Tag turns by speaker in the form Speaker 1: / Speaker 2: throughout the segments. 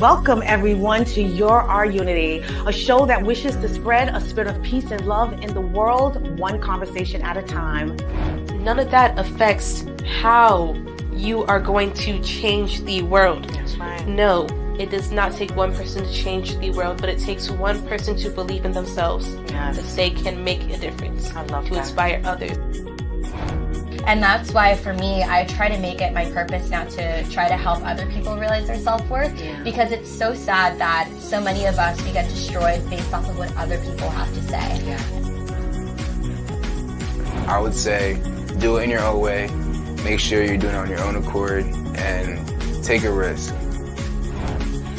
Speaker 1: Welcome everyone to Your Our Unity, a show that wishes to spread a spirit of peace and love in the world, one conversation at a time.
Speaker 2: None of that affects how you are going to change the world.
Speaker 1: That's right.
Speaker 2: No, it does not take one person to change the world, but it takes one person to believe in themselves.
Speaker 1: Yes.
Speaker 2: That they can make a difference.
Speaker 1: I love
Speaker 2: to
Speaker 1: that.
Speaker 2: Inspire others.
Speaker 3: And that's why, for me, I try to make it my purpose now to try to help other people realize their self-worth.
Speaker 1: Yeah.
Speaker 3: Because it's so sad that so many of us, we get destroyed based off of what other people have to say.
Speaker 1: Yeah.
Speaker 4: I would say do it in your own way. Make sure you're doing it on your own accord and take a risk.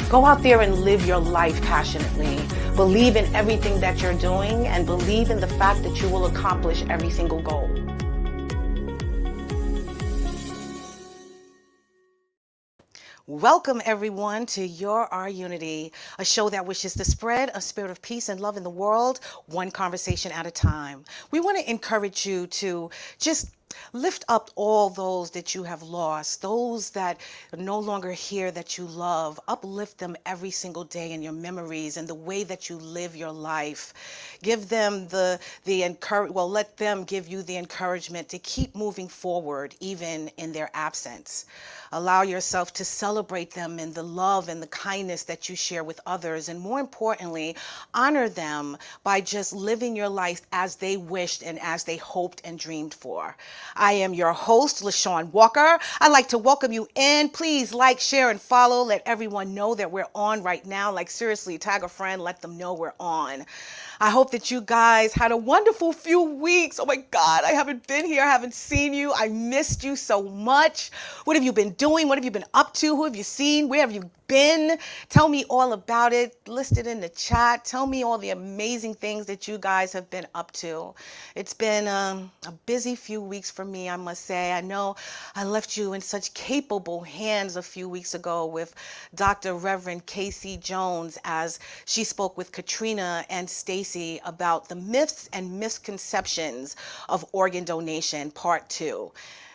Speaker 1: Go out there and live your life passionately. Believe in everything that you're doing and believe in the fact that you will accomplish every single goal. Welcome everyone to Your Our Unity, a show that wishes to spread a spirit of peace and love in the world, one conversation at a time. We want to encourage you to just lift up all those that you have lost, those that are no longer here that you love. Uplift them every single day in your memories and the way that you live your life. Give them let them give you the encouragement to keep moving forward even in their absence. Allow yourself to celebrate them in the love and the kindness that you share with others. And more importantly, honor them by just living your life as they wished and as they hoped and dreamed for. I am your host, LaShawn Walker. I'd like to welcome you in. Please like, share, and follow. Let everyone know that we're on right now. Like seriously, tag a friend, let them know we're on. I hope that you guys had a wonderful few weeks. Oh my God, I haven't been here. I haven't seen you. I missed you so much. What have you been doing? What have you been up to? Who have you seen? Where have you been? Tell me all about it. List it in the chat. Tell me all the amazing things that you guys have been up to. It's been a busy few weeks for me, I must say. I know I left you in such capable hands a few weeks ago with Dr. Reverend Casey Jones as she spoke with Katrina and Stacy about the myths and misconceptions of organ donation, part 2.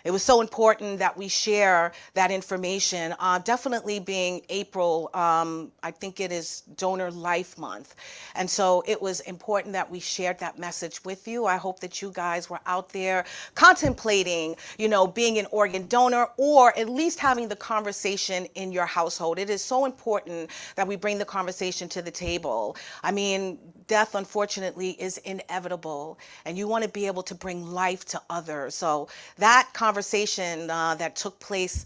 Speaker 1: It was so important that we share that information, definitely being April, I think it is Donor Life Month. And so it was important that we shared that message with you. I hope that you guys were out there contemplating, being an organ donor or at least having the conversation in your household. It is so important that we bring the conversation to the table. I mean, death, unfortunately, is inevitable, and you want to be able to bring life to others. So that conversation that took place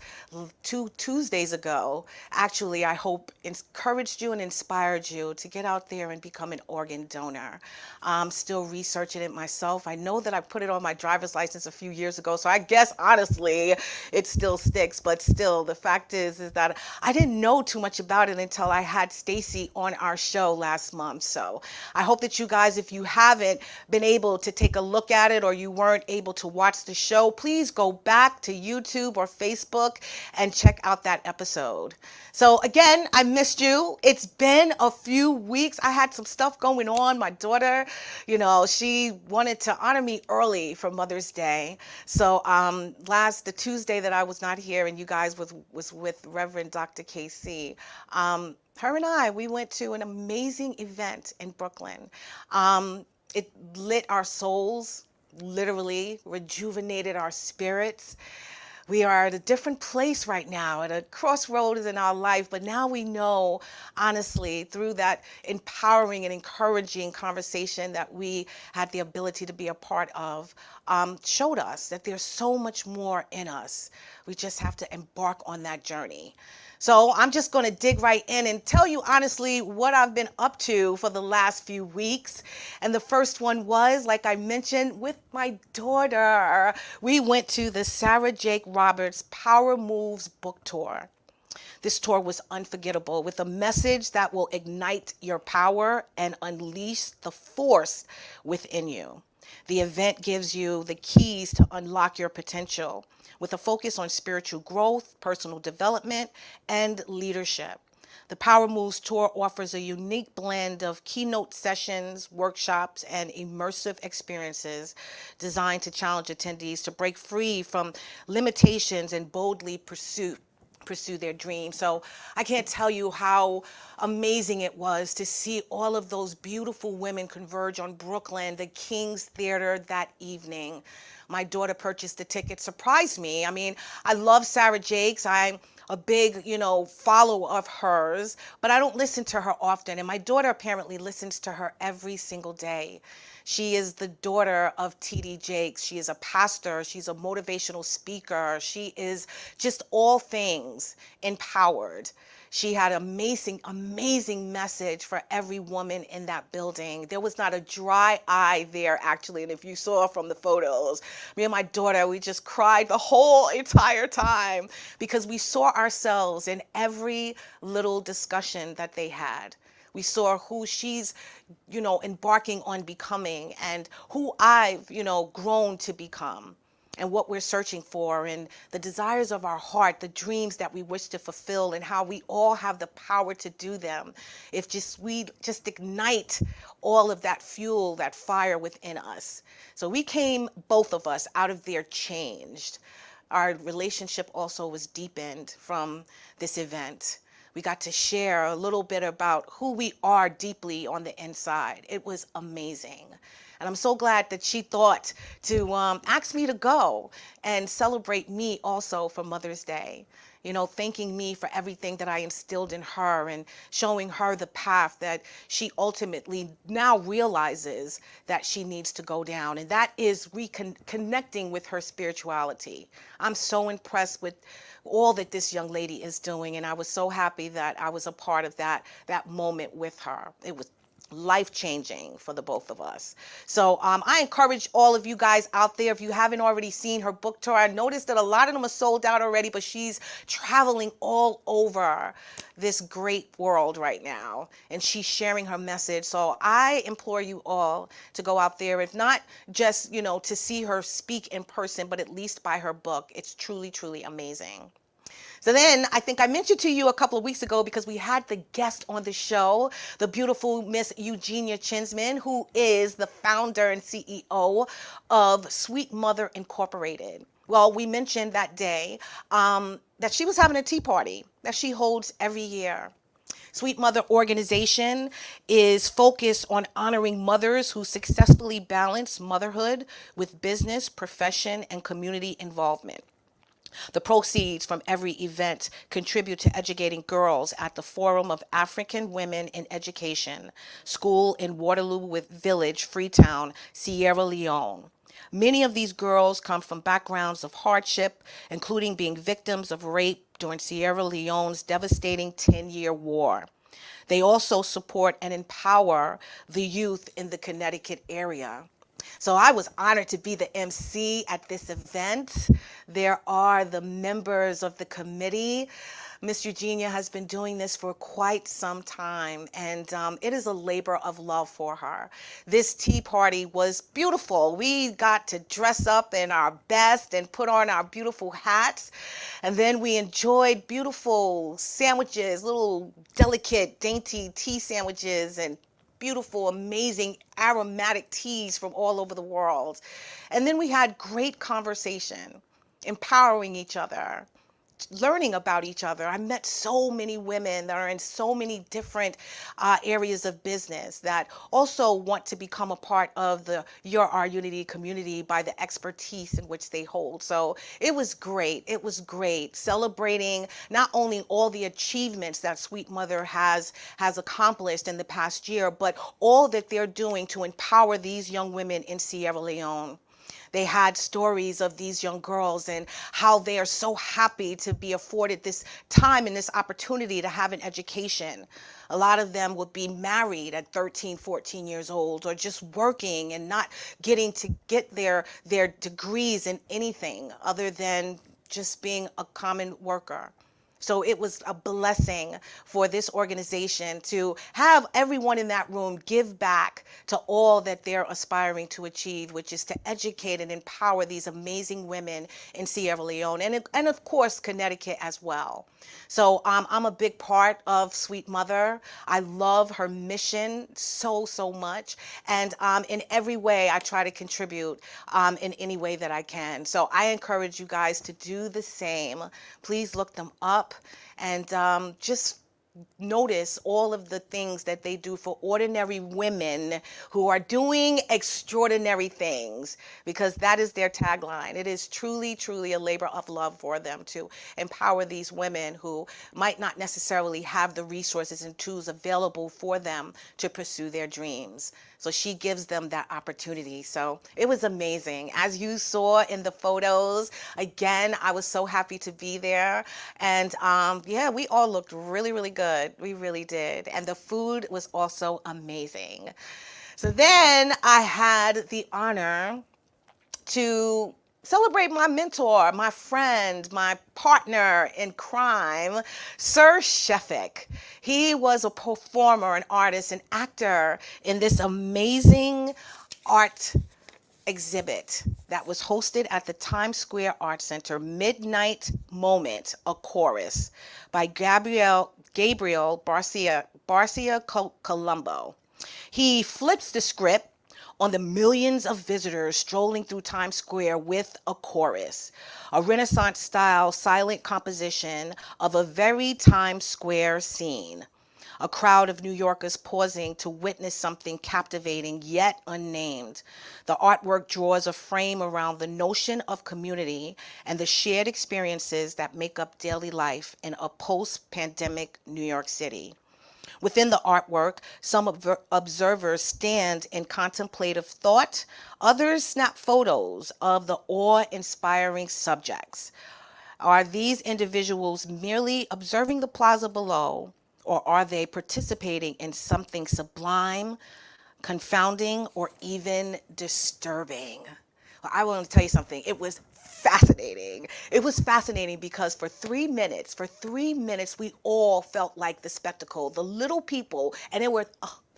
Speaker 1: 2 Tuesdays ago, actually, I hope encouraged you and inspired you to get out there and become an organ donor. I'm still researching it myself. I know that I put it on my driver's license a few years ago, so I guess, honestly, it still sticks. But still, the fact is that I didn't know too much about it until I had Stacy on our show last month. So I hope that you guys, if you haven't been able to take a look at it or you weren't able to watch the show, please go back to YouTube or Facebook and check out that episode. So again, I missed you. It's been a few weeks. I had some stuff going on. My daughter, she wanted to honor me early for Mother's Day. So the Tuesday that I was not here and you guys was with Reverend Dr. KC, her and I, we went to an amazing event in Brooklyn. It lit our souls, literally rejuvenated our spirits. We are at a different place right now, at a crossroads in our life, but now we know, honestly, through that empowering and encouraging conversation that we had the ability to be a part of, showed us that there's so much more in us. We just have to embark on that journey. So I'm just going to dig right in and tell you honestly what I've been up to for the last few weeks. And the first one was, like I mentioned, with my daughter. We went to the Sarah Jake Roberts Power Moves book tour. This tour was unforgettable, with a message that will ignite your power and unleash the force within you. The event gives you the keys to unlock your potential, with a focus on spiritual growth, personal development, and leadership. The Power Moves Tour offers a unique blend of keynote sessions, workshops, and immersive experiences designed to challenge attendees to break free from limitations and boldly pursue pursue their dreams. So I can't tell you how amazing it was to see all of those beautiful women converge on Brooklyn, the King's Theater that evening. My daughter purchased the ticket, surprised me. I mean, I love Sarah Jakes. I'm a big, follower of hers, but I don't listen to her often. And my daughter apparently listens to her every single day. She is the daughter of T.D. Jakes. She is a pastor. She's a motivational speaker. She is just all things empowered. She had an amazing, amazing message for every woman in that building. There was not a dry eye there, actually. And if you saw from the photos, me and my daughter, we just cried the whole entire time because we saw ourselves in every little discussion that they had. We saw who she's, embarking on becoming and who I've, grown to become, and what we're searching for, and the desires of our heart, the dreams that we wish to fulfill, and how we all have the power to do them if we just ignite all of that fuel, that fire within us. So we came, both of us, out of there changed. Our relationship also was deepened from this event. We got to share a little bit about who we are deeply on the inside. It was amazing. And I'm so glad that she thought to ask me to go and celebrate me also for Mother's Day. Thanking me for everything that I instilled in her and showing her the path that she ultimately now realizes that she needs to go down. And that is reconnecting with her spirituality. I'm so impressed with all that this young lady is doing. And I was so happy that I was a part of that moment with her. It was life-changing for the both of us. So I encourage all of you guys out there, if you haven't already seen her book tour, I noticed that a lot of them are sold out already, but she's traveling all over this great world right now, and she's sharing her message. So I implore you all to go out there, if not just, to see her speak in person, but at least buy her book. It's truly, truly amazing. So then I think I mentioned to you a couple of weeks ago, because we had the guest on the show, the beautiful Miss Eugenia Chinsman, who is the founder and CEO of Sweet Mother Incorporated. Well, we mentioned that day that she was having a tea party that she holds every year. Sweet Mother organization is focused on honoring mothers who successfully balance motherhood with business, profession, and community involvement. The proceeds from every event contribute to educating girls at the Forum of African Women in Education, school in Waterloo with Village, Freetown, Sierra Leone. Many of these girls come from backgrounds of hardship, including being victims of rape during Sierra Leone's devastating 10-year war. They also support and empower the youth in the Connecticut area. So I was honored to be the MC at this event. There are the members of the committee. Miss Eugenia has been doing this for quite some time, and it is a labor of love for her. This tea party was beautiful. We got to dress up in our best and put on our beautiful hats, and then we enjoyed beautiful sandwiches, little delicate, dainty tea sandwiches, and beautiful, amazing aromatic teas from all over the world. And then we had great conversation, empowering each other, learning about each other. I met so many women that are in so many different areas of business that also want to become a part of the Your Our Unity community by the expertise in which they hold. So it was great. It was great celebrating not only all the achievements that Sweet Mother has accomplished in the past year, but all that they're doing to empower these young women in Sierra Leone. They had stories of these young girls and how they are so happy to be afforded this time and this opportunity to have an education. A lot of them would be married at 13, 14 years old, or just working and not getting to get their degrees in anything other than just being a common worker. So it was a blessing for this organization to have everyone in that room give back to all that they're aspiring to achieve, which is to educate and empower these amazing women in Sierra Leone and of course, Connecticut as well. So I'm a big part of Sweet Mother. I love her mission so much. And in every way, I try to contribute in any way that I can. So I encourage you guys to do the same. Please look them up. and just notice all of the things that they do for ordinary women who are doing extraordinary things, because that is their tagline. It is truly, truly a labor of love for them to empower these women who might not necessarily have the resources and tools available for them to pursue their dreams. So she gives them that opportunity. So it was amazing. As you saw in the photos, again, I was so happy to be there. And yeah, we all looked really, really good. We really did. And the food was also amazing. So then I had the honor to celebrate my mentor, my friend, my partner in crime, Sir Sheffic. He was a performer, an artist, an actor in this amazing art exhibit that was hosted at the Times Square Art Center, Midnight Moment, a chorus by Gabriel Barcia Colombo. He flips the script on the millions of visitors strolling through Times Square with a chorus, a Renaissance-style silent composition of a very Times Square scene. A crowd of New Yorkers pausing to witness something captivating yet unnamed. The artwork draws a frame around the notion of community and the shared experiences that make up daily life in a post-pandemic New York City. Within the artwork, some observers stand in contemplative thought, others snap photos of the awe-inspiring subjects. Are these individuals merely observing the plaza below, or are they participating in something sublime, confounding, or even disturbing? Well, I want to tell you something. It was fascinating. It was fascinating because for 3 minutes, we all felt like the spectacle, the little people, and there were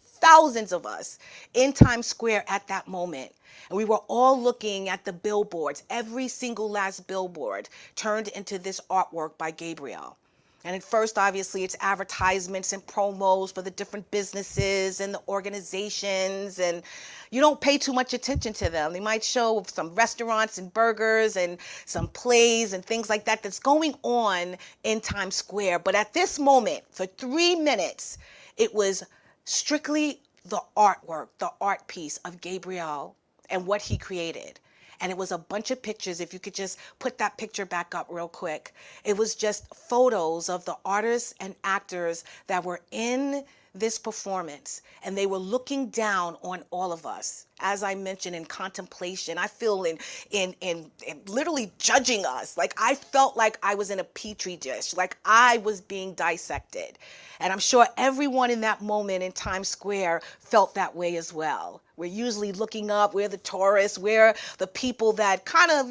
Speaker 1: thousands of us in Times Square at that moment. And we were all looking at the billboards. Every single last billboard turned into this artwork by Gabriel. And at first, obviously, it's advertisements and promos for the different businesses and the organizations, and you don't pay too much attention to them. They might show some restaurants and burgers and some plays and things like that that's going on in Times Square. But at this moment, for 3 minutes, it was strictly the artwork, the art piece of Gabriel and what he created. And it was a bunch of pictures. If you could just put that picture back up real quick. It was just photos of the artists and actors that were in this performance, and they were looking down on all of us. As I mentioned, in contemplation, I feel in literally judging us. Like I felt like I was in a petri dish, like I was being dissected. And I'm sure everyone in that moment in Times Square felt that way as well. We're usually looking up, we're the tourists, we're the people that kind of,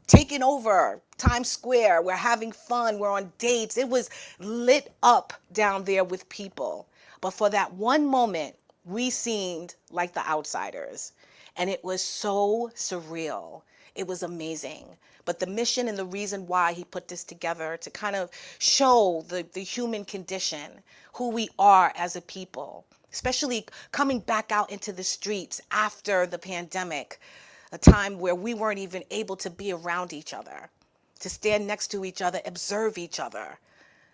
Speaker 1: taking over Times Square. We're having fun, we're on dates. It was lit up down there with people. But for that one moment, we seemed like the outsiders. And it was so surreal. It was amazing. But the mission and the reason why he put this together to kind of show the human condition, who we are as a people, especially coming back out into the streets after the pandemic, a time where we weren't even able to be around each other, to stand next to each other, observe each other,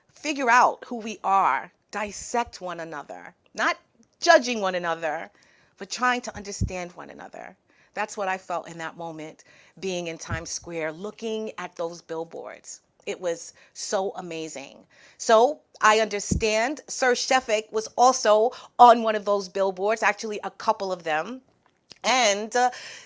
Speaker 1: figure out who we are, dissect one another, not judging one another, but trying to understand one another. That's what I felt in that moment, being in Times Square, looking at those billboards. It was so amazing. So I understand Sir Sheffic was also on one of those billboards, actually a couple of them. And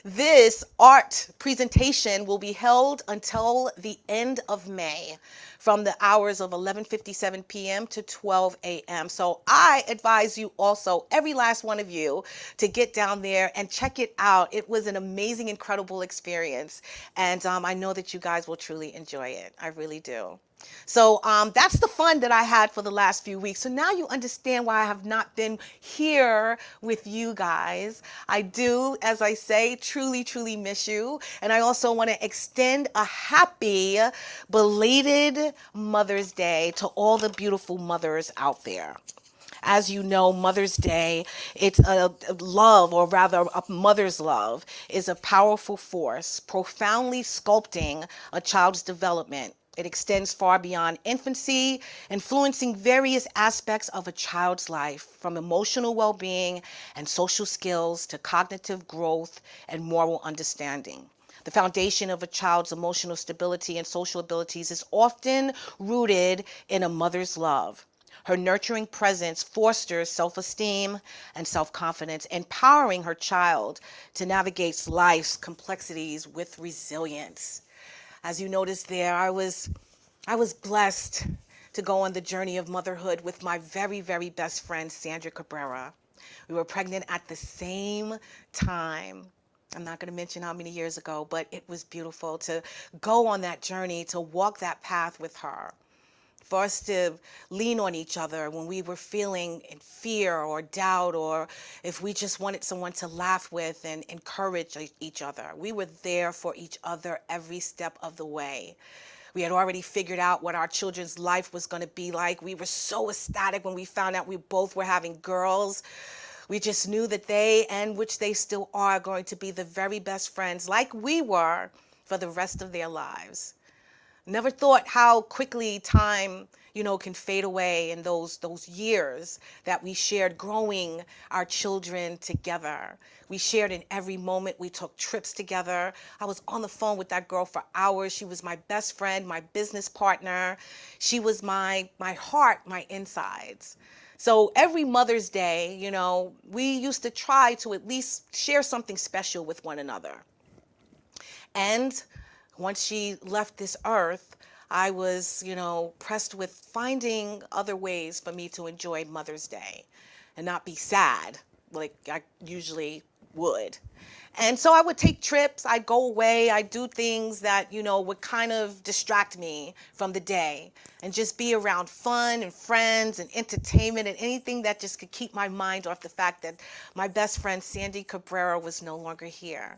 Speaker 1: this art presentation will be held until the end of May, from the hours of 11:57 p.m. to 12 a.m. So I advise you also, every last one of you, to get down there and check it out. It was an amazing, incredible experience. And I know that you guys will truly enjoy it. I really do. So that's the fun that I had for the last few weeks. So now you understand why I have not been here with you guys. I do, as I say, truly, truly miss you. And I also want to extend a happy belated Mother's Day to all the beautiful mothers out there. As you know, Mother's Day, it's a love, or rather a mother's love, is a powerful force, profoundly sculpting a child's development It extends far beyond infancy, influencing various aspects of a child's life, from emotional well-being and social skills to cognitive growth and moral understanding. The foundation of a child's emotional stability and social abilities is often rooted in a mother's love. Her nurturing presence fosters self-esteem and self-confidence, empowering her child to navigate life's complexities with resilience. As you noticed there, I was blessed to go on the journey of motherhood with my very, very best friend, Sandra Cabrera. We were pregnant at the same time. I'm not going to mention how many years ago, but it was beautiful to go on that journey, to walk that path with her, for us to lean on each other when we were feeling in fear or doubt, or if we just wanted someone to laugh with and encourage each other. We were there for each other every step of the way. We had already figured out what our children's life was going to be like. We were so ecstatic when we found out we both were having girls. We just knew that they, and which they still are, going to be the very best friends, like we were, for the rest of their lives. Never thought how quickly time, can fade away in those years that we shared growing our children together. We shared in every moment. We took trips together. I was on the phone with that girl for hours. She was my best friend, my business partner. She was my heart, my insides. So every Mother's Day, we used to try to at least share something special with one another. And once she left this earth, I was, pressed with finding other ways for me to enjoy Mother's Day and not be sad like I usually would. And so I would take trips, I'd go away, I'd do things that, would kind of distract me from the day and just be around fun and friends and entertainment and anything that just could keep my mind off the fact that my best friend, Sandy Cabrera, was no longer here.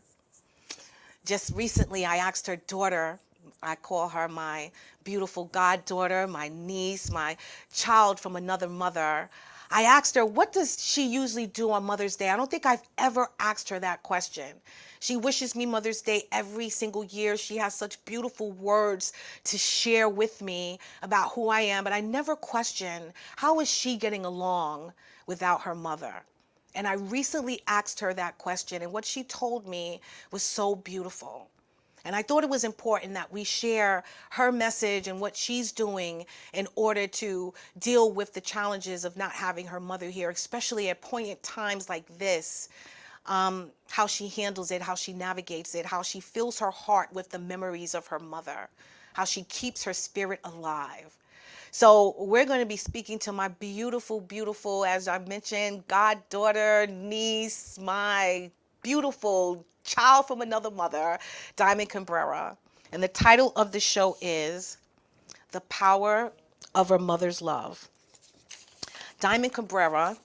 Speaker 1: Just recently, I asked her daughter, I call her my beautiful goddaughter, my niece, my child from another mother. I asked her, what does she usually do on Mother's Day? I don't think I've ever asked her that question. She wishes me Mother's Day every single year. She has such beautiful words to share with me about who I am, but I never question, how is she getting along without her mother? And I recently asked her that question, and what she told me was so beautiful. And I thought it was important that we share her message and what she's doing in order to deal with the challenges of not having her mother here, especially at poignant times like this. How she handles it, how she navigates it, how she fills her heart with the memories of her mother, how she keeps her spirit alive. So we're going to be speaking to my beautiful, beautiful, as I mentioned, goddaughter, niece, my beautiful child from another mother, Diamond Cabrera. And the title of the show is The Power of Her Mother's Love. Diamond Cabrera,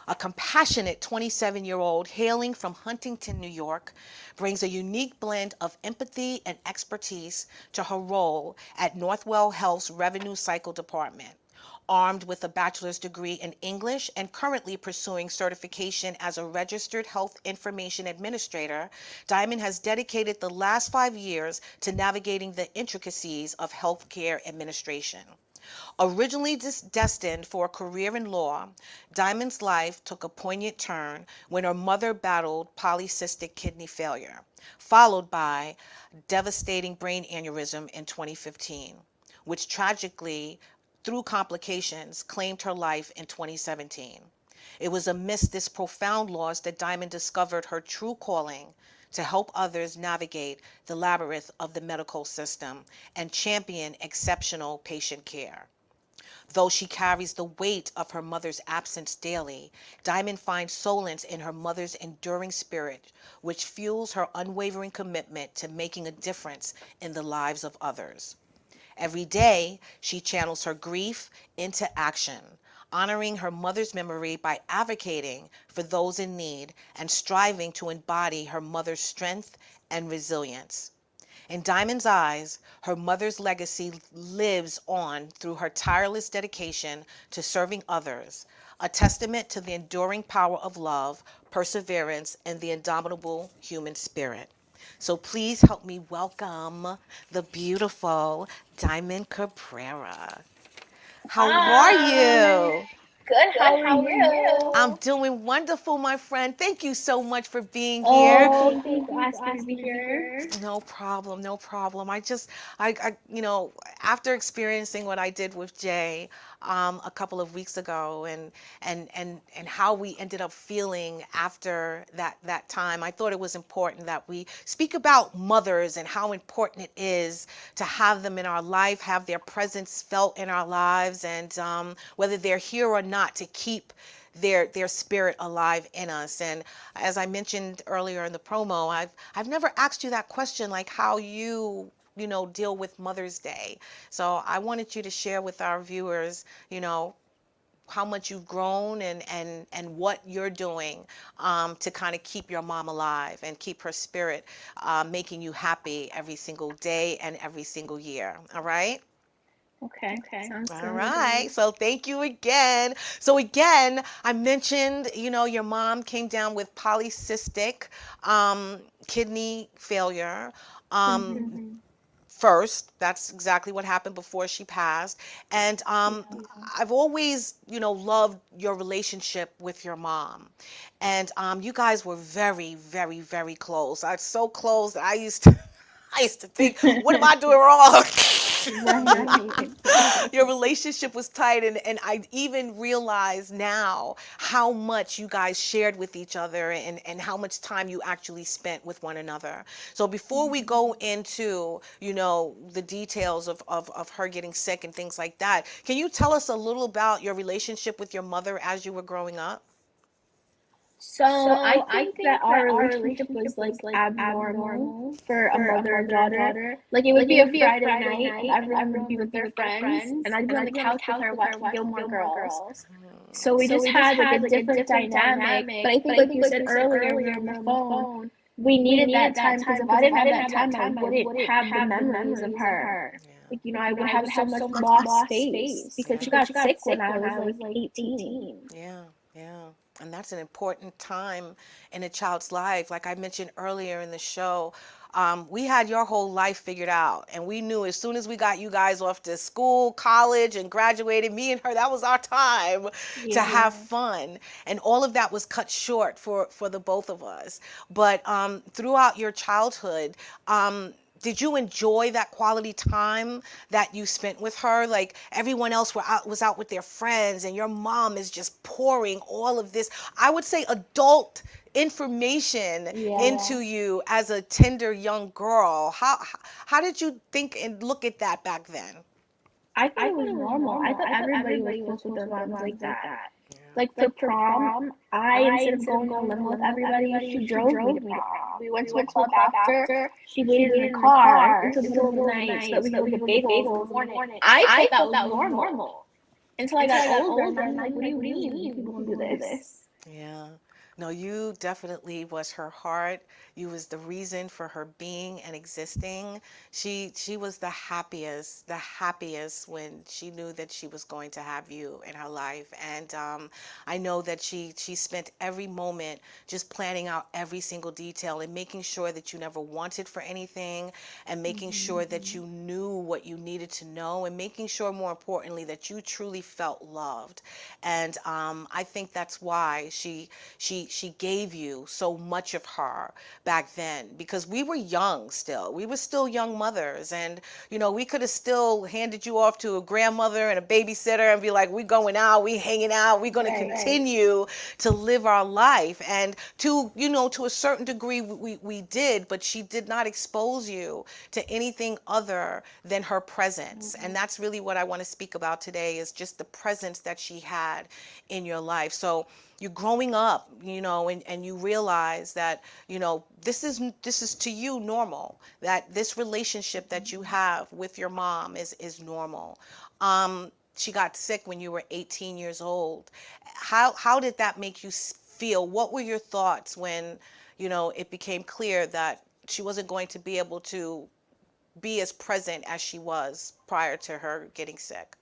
Speaker 1: a compassionate 27-year-old hailing from Huntington, New York, brings a unique blend of empathy and expertise to her role at Northwell Health's Revenue Cycle Department. Armed with a bachelor's degree in English and currently pursuing certification as a registered health information administrator, Diamond has dedicated the last 5 years to navigating the intricacies of healthcare administration. Originally destined for a career in law, Diamond's life took a poignant turn when her mother battled polycystic kidney failure, followed by devastating brain aneurysm in 2015, which tragically, through complications, claimed her life in 2017. It was amidst this profound loss that Diamond discovered her true calling to help others navigate the labyrinth of the medical system and champion exceptional patient care. Though she carries the weight of her mother's absence daily, Diamond finds solace in her mother's enduring spirit, which fuels her unwavering commitment to making a difference in the lives of others. Every day, she channels her grief into action, honoring her mother's memory by advocating for those in need and striving to embody her mother's strength and resilience. In Diamond's eyes, her mother's legacy lives on through her tireless dedication to serving others, a testament to the enduring power of love, perseverance, and the indomitable human spirit. So please help me welcome the beautiful Diamond Cabrera. How are
Speaker 3: Hi.
Speaker 1: you?
Speaker 3: Good. How are
Speaker 1: I'm
Speaker 3: you?
Speaker 1: doing wonderful, my friend. Thank you so much for being here.
Speaker 3: Oh, thank you for asking me to be here.
Speaker 1: No problem, no problem. After experiencing what I did with Jay a couple of weeks ago, and how we ended up feeling after that time, I thought it was important that we speak about mothers and how important it is to have them in our life, have their presence felt in our lives, and whether they're here or not, to keep their spirit alive in us. And as I mentioned earlier in the promo, I've never asked you that question, like how you deal with Mother's Day. So I wanted you to share with our viewers, how much you've grown, and what you're doing to kind of keep your mom alive and keep her spirit making you happy every single day and every single year. All right?
Speaker 3: Okay, sounds
Speaker 1: All
Speaker 3: good.
Speaker 1: right. So thank you again. So again, I mentioned, your mom came down with polycystic kidney failure.
Speaker 3: Mm-hmm.
Speaker 1: First, that's exactly what happened before she passed. And I've always, loved your relationship with your mom. And you guys were very, very, very close. I so close that I used to think, what am I doing wrong?
Speaker 3: Right.
Speaker 1: Your relationship was tight, and I even realize now how much you guys shared with each other, and how much time you actually spent with one another. So before we go into, the details of her getting sick and things like that, can you tell us a little about your relationship with your mother as you were growing up?
Speaker 3: So I think that our relationship was like abnormal for a mother and daughter. Like it would be a Friday night and everyone would be with their friends and I'd be on the couch with her watching Gilmore Girls. So we just had like a different dynamic. But I think like you said earlier when you were on the phone, we needed that time because if I didn't have that time, I wouldn't have the memories of her. Like, I would have so much lost space because she got sick when I was like 18.
Speaker 1: Yeah, yeah. And that's an important time in a child's life. Like I mentioned earlier in the show, we had your whole life figured out. And we knew as soon as we got you guys off to school, college, and graduated, me and her, that was our time to have fun. And all of that was cut short for the both of us. But throughout your childhood, did you enjoy that quality time that you spent with her? Like everyone else was out with their friends, and your mom is just pouring all of this, I would say, adult information into you as a tender young girl. How did you think and look at that back then?
Speaker 3: I thought it was normal. I thought everybody was close with their moms like that. Like for prom, I instead of going to the limo with everybody, she drove me to prom. We went to a club after. She waited in the car until the middle of the night so that we could go get bagels in the morning. I thought that was normal until I got older, and I'm like, what do you mean people don't do this?
Speaker 1: Yeah. No, you definitely was her heart. You was the reason for her being and existing. She was the happiest when she knew that she was going to have you in her life. And I know that she spent every moment just planning out every single detail and making sure that you never wanted for anything, and making sure that you knew what you needed to know, and making sure, more importantly, that you truly felt loved. And I think that's why she gave you so much of her back then, because we were young still. We were still young mothers, and we could have still handed you off to a grandmother and a babysitter and be like, we going out, we hanging out, we're going to continue to live our life. And to a certain degree we did, but she did not expose you to anything other than her presence. And that's really what I want to speak about today, is just the presence that she had in your life. So you're growing up, and you realize that, this is to you normal, that this relationship that you have with your mom is normal. She got sick when you were 18 years old. How did that make you feel? What were your thoughts when, it became clear that she wasn't going to be able to be as present as she was prior to her getting sick?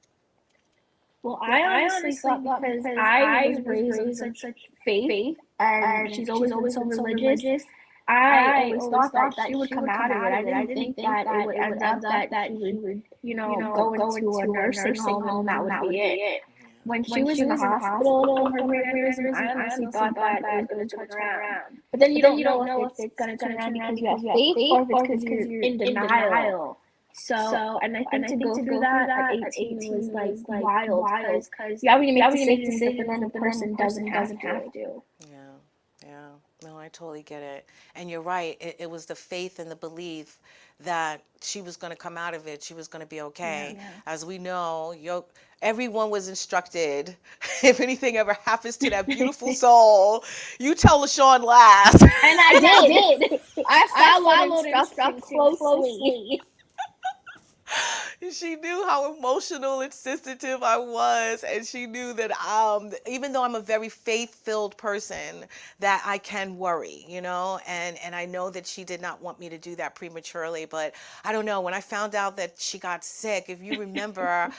Speaker 3: Well, I honestly thought because I was raised in such faith and she's always been so religious, I always thought that she would come out of it. I didn't think that it would end up that she would, go into a nursing home and that would be it. When she was in the hospital with her brain aneurysm, I honestly thought that it was going to turn around. But then you don't know if it's going to turn around because you have faith or if it's because you're in denial. So, and I think to go through that at 18 was like wild because you having to make decisions that the normal person doesn't have to.
Speaker 1: Yeah, yeah. No, I totally get it. And you're right. It was the faith and the belief that she was going to come out of it. She was going to be okay.
Speaker 3: Yeah.
Speaker 1: As we know, everyone was instructed. If anything ever happens to that beautiful soul, you tell LaShawn last.
Speaker 3: And I did. I followed instructions closely.
Speaker 1: She knew how emotional and sensitive I was, and she knew that even though I'm a very faith-filled person, that I can worry, and I know that she did not want me to do that prematurely, but I don't know, when I found out that she got sick, if you remember,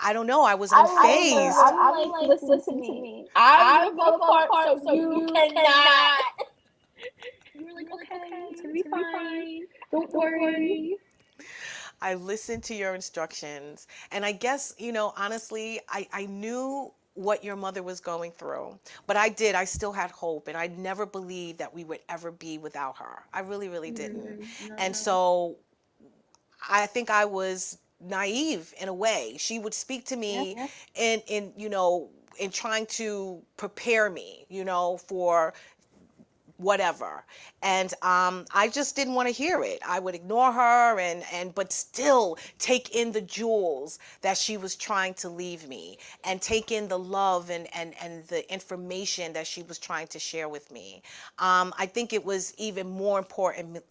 Speaker 1: I don't know, I was unfazed.
Speaker 3: I'm like, listen to me. I'm the part, so you cannot. You were like, okay, it's gonna be fine. Don't worry.
Speaker 1: I listened to your instructions, and I guess, honestly, I knew what your mother was going through, but I still had hope, and I never believed that we would ever be without her. I really, really didn't.
Speaker 3: No.
Speaker 1: And so I think I was naive in a way. She would speak to me in trying to prepare me, for whatever. And I just didn't want to hear it. I would ignore her but still take in the jewels that she was trying to leave me, and take in the love and the information that she was trying to share with me. I think it was even more importantly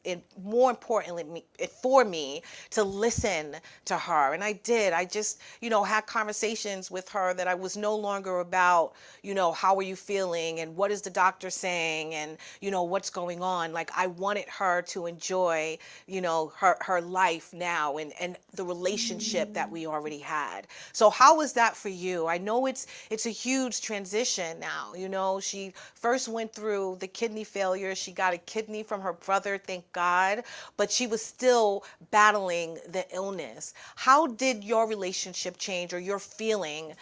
Speaker 1: for me to listen to her. And I did. I just, had conversations with her that I was no longer about, how are you feeling and what is the doctor saying and, what's going on. Like, I wanted her to enjoy, her life now and the relationship that we already had. So how was that for you? I know it's a huge transition now. She first went through the kidney failure. She got a kidney from her brother, thank God, but she was still battling the illness. How did your relationship change, or your feeling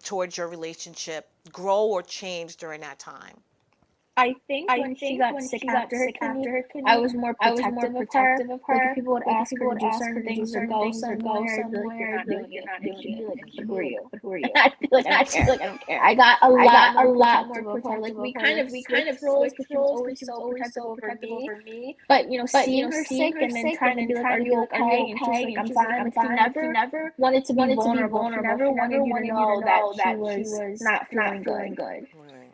Speaker 1: towards your relationship grow or change during that time?
Speaker 3: I think when she got sick after her kidney, I was more protective of her. Like, if people would ask her to do certain things or go somewhere, I'd be like, you're not doing it. She'd be like, but who are you? And I'd be like, I don't care. I got a lot more protective. Like, we kind of switched roles because she was always so protective over me. But, seeing her sick and then trying to be like, are you okay? And she's like, I'm fine. Like, she never wanted to be vulnerable. She never wanted you to know that she was not feeling good.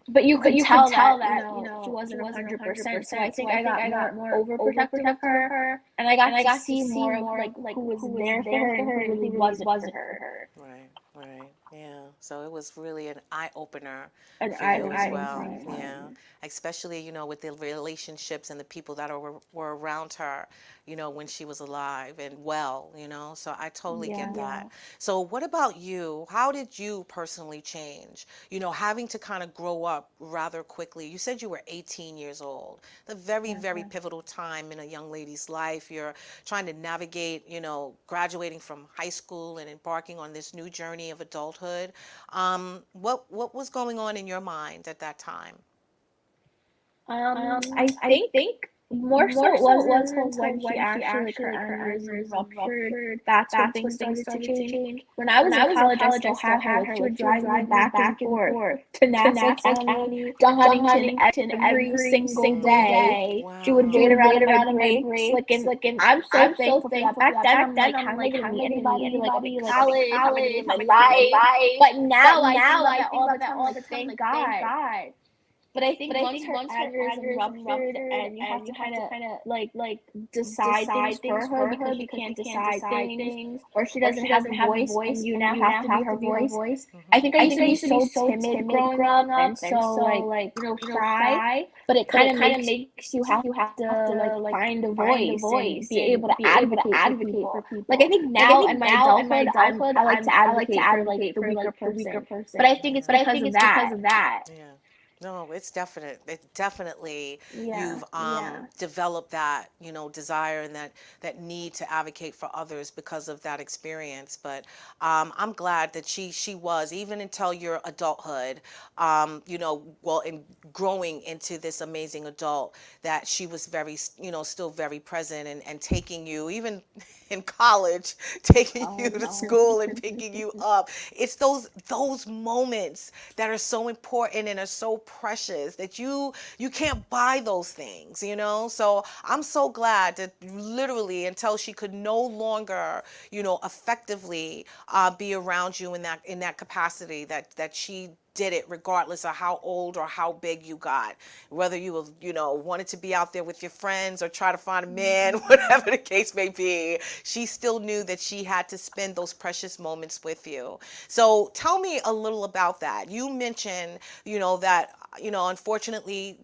Speaker 3: But you could tell that she wasn't 100%. So I think I got more overprotective of her, and I got to see more of like who was there for her and who really wasn't for her.
Speaker 1: Right. Yeah. So it was really an eye opener
Speaker 3: An
Speaker 1: for you as
Speaker 3: eye-opener.
Speaker 1: well. Yeah. Especially, with the relationships and the people that were around her, when she was alive and well, So I totally get that. So what about you? How did you personally change? Having to kind of grow up rather quickly. You said you were 18 years old. The very, very pivotal time in a young lady's life. You're trying to navigate, graduating from high school and embarking on this new journey of adulthood. What was going on in your mind at that time?
Speaker 3: I think more so it wasn't when she actually her aneurysm ruptured. That's when things started to change. When I was in college, I still had her. She would drive me back and forth to Nassau County, to Huntington every single day.
Speaker 1: Wow.
Speaker 3: She would wait around my breaks. Like, I'm so thankful for that. Back then, I'm like, how am I gonna meet anybody? Like, I'm in college, how am I gonna live my life? But now I think about all the time. Thank God. But I think once her aneurysm ruptured and you have to kind of like decide things for her because you can't decide things, or she doesn't have a voice and you now have to be her voice. I think I used to be so timid growing up and so like shy, but it kind of makes you have to like find a voice and be able to advocate for people. Like, I think now in my adulthood, I like to advocate for like the weaker person. But I think it's because of that.
Speaker 1: Yeah. No, it's definite. It definitely
Speaker 3: Yeah,
Speaker 1: you've
Speaker 3: yeah.
Speaker 1: developed that, desire and that need to advocate for others because of that experience. But I'm glad that she was even until your adulthood, well, in growing into this amazing adult, that she was very, still very present and taking you even in college, taking you to
Speaker 3: Oh
Speaker 1: school and
Speaker 3: no.
Speaker 1: picking you up. It's those moments that are so important and are so precious that you can't buy those things. So I'm so glad that literally until she could no longer, effectively be around you in that capacity, that she did it regardless of how old or how big you got, whether you wanted to be out there with your friends or try to find a man, whatever the case may be. She still knew that she had to spend those precious moments with you. So tell me a little about that. You mentioned, that unfortunately,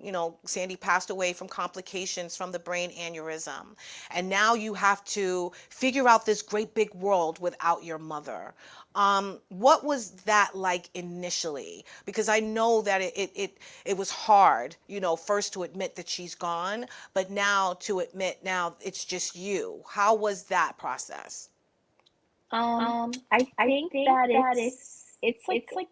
Speaker 1: Sandy passed away from complications from the brain aneurysm, and now you have to figure out this great big world without your mother. What was that like initially? Because I know that it was hard, first to admit that she's gone, but now to admit now it's just you. How was that process?
Speaker 3: I think that it's like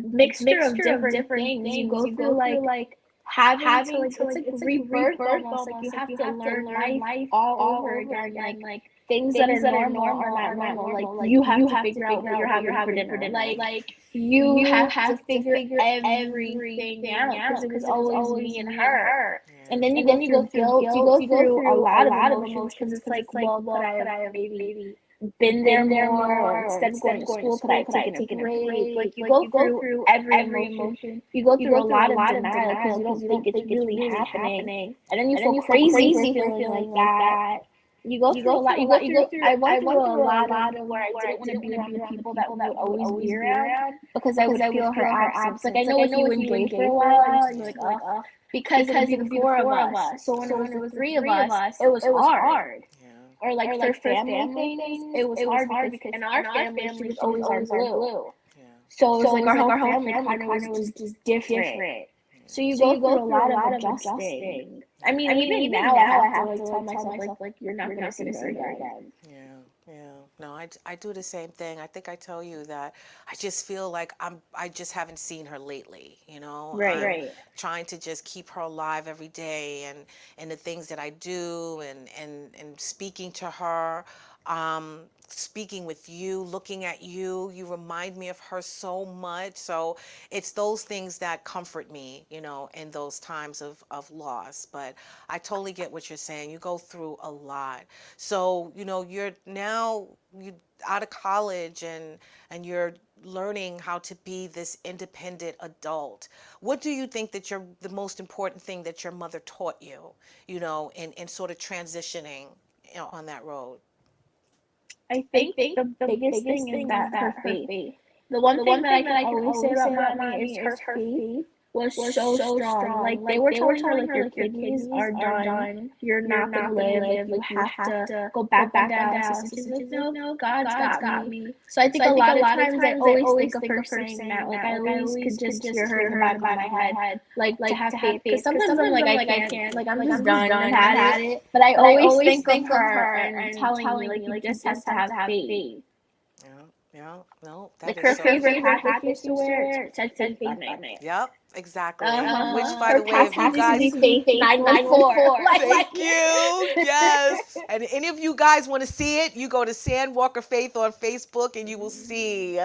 Speaker 3: mixture of different things. You go through like having to like it's like rebirth almost. Like you have to learn life all over again. Like things that are normal are not normal. Like you have to figure out what you're having for dinner. Like you have to figure everything out because it was always me and her. And then you go through guilt. You go through a lot of emotions because it's like, well, could I have maybe been there more, or instead of going to school, could I have taken a break? Like you go through every emotion. You go through a lot of denial because you don't think it's really happening, and then you feel crazy for feeling like that. You go through a lot. You go through. I went through a lot of where I didn't want to be around the people that we would always be around because I would feel her absence. Like I know what you and Jay for a while, I used to be like, oh, because it would be the four of us. So when it was the three of us, it was hard.
Speaker 1: Yeah.
Speaker 3: Or like for family things, it was hard because in our family she was always our glue.
Speaker 1: Yeah.
Speaker 3: So it was like our whole family kind of was just different. So you go through a lot of adjusting. I mean, even now I have to like tell myself like you're not gonna see her again.
Speaker 1: Yeah, yeah. No, I do the same thing. I think I tell you that I just feel like I just haven't seen her lately, I'm
Speaker 3: Right.
Speaker 1: trying to just keep her alive every day and the things that I do and speaking to her, speaking with you, looking at you, you remind me of her so much. So it's those things that comfort me, in those times of loss. But I totally get what you're saying. You go through a lot. So, you're now you out of college and you're learning how to be this independent adult. What do you think that the most important thing that your mother taught you, in sort of transitioning, on that road?
Speaker 3: I think the biggest thing is that her faith. The one thing that I can always say about mommy is her faith was so strong. Like they were telling her, like your kidneys are done. You're not gonna live. Like you have to go back on dialysis. And she's like, no, God's got me. So I think a lot of times I always think of her saying that. Like I always could just hear her in the back of my head, like to have faith. Because sometimes I'm like I can't. Like I'm just done. I've had it. But I always think of her and telling me like you just have to have faith.
Speaker 1: Yeah, yeah, no,
Speaker 3: Like
Speaker 1: that is
Speaker 3: her
Speaker 1: so
Speaker 3: favorite hat that she used to wear said faith on it.
Speaker 1: Yep, exactly. Which,
Speaker 3: Uh-huh.
Speaker 1: by
Speaker 3: Her
Speaker 1: the way, if you
Speaker 3: password used to
Speaker 1: guys,
Speaker 3: be faith 914.
Speaker 1: thank you. Yes. And any of you guys want to see it, you go to Sand Walker Faith on Facebook and you will see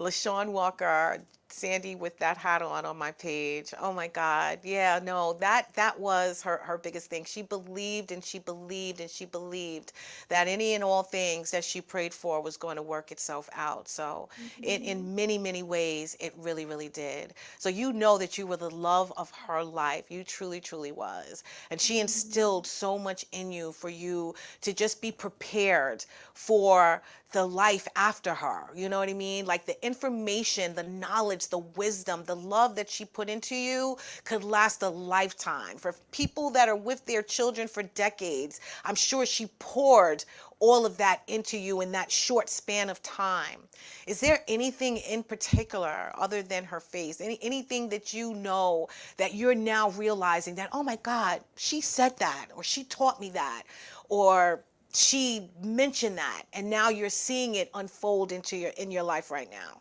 Speaker 1: LaShawn Walker, Sandy with that hat on my page. Oh my God. Yeah, no, that was her biggest thing. She believed and she believed and she believed that any and all things that she prayed for was going to work itself out. So in many, many ways, it really, really did. So you know that you were the love of her life. You truly, truly was. And she instilled so much in you for you to just be prepared for the life after her. You know what I mean? Like the information, the knowledge knowledge, the wisdom, the love that she put into you could last a lifetime. For people that are with their children for decades, I'm sure she poured all of that into you in that short span of time. Is there anything in particular other than her face, anything that you know that you're now realizing that, oh my God, she said that, or she taught me that, or she mentioned that, and now you're seeing it unfold into your life right now?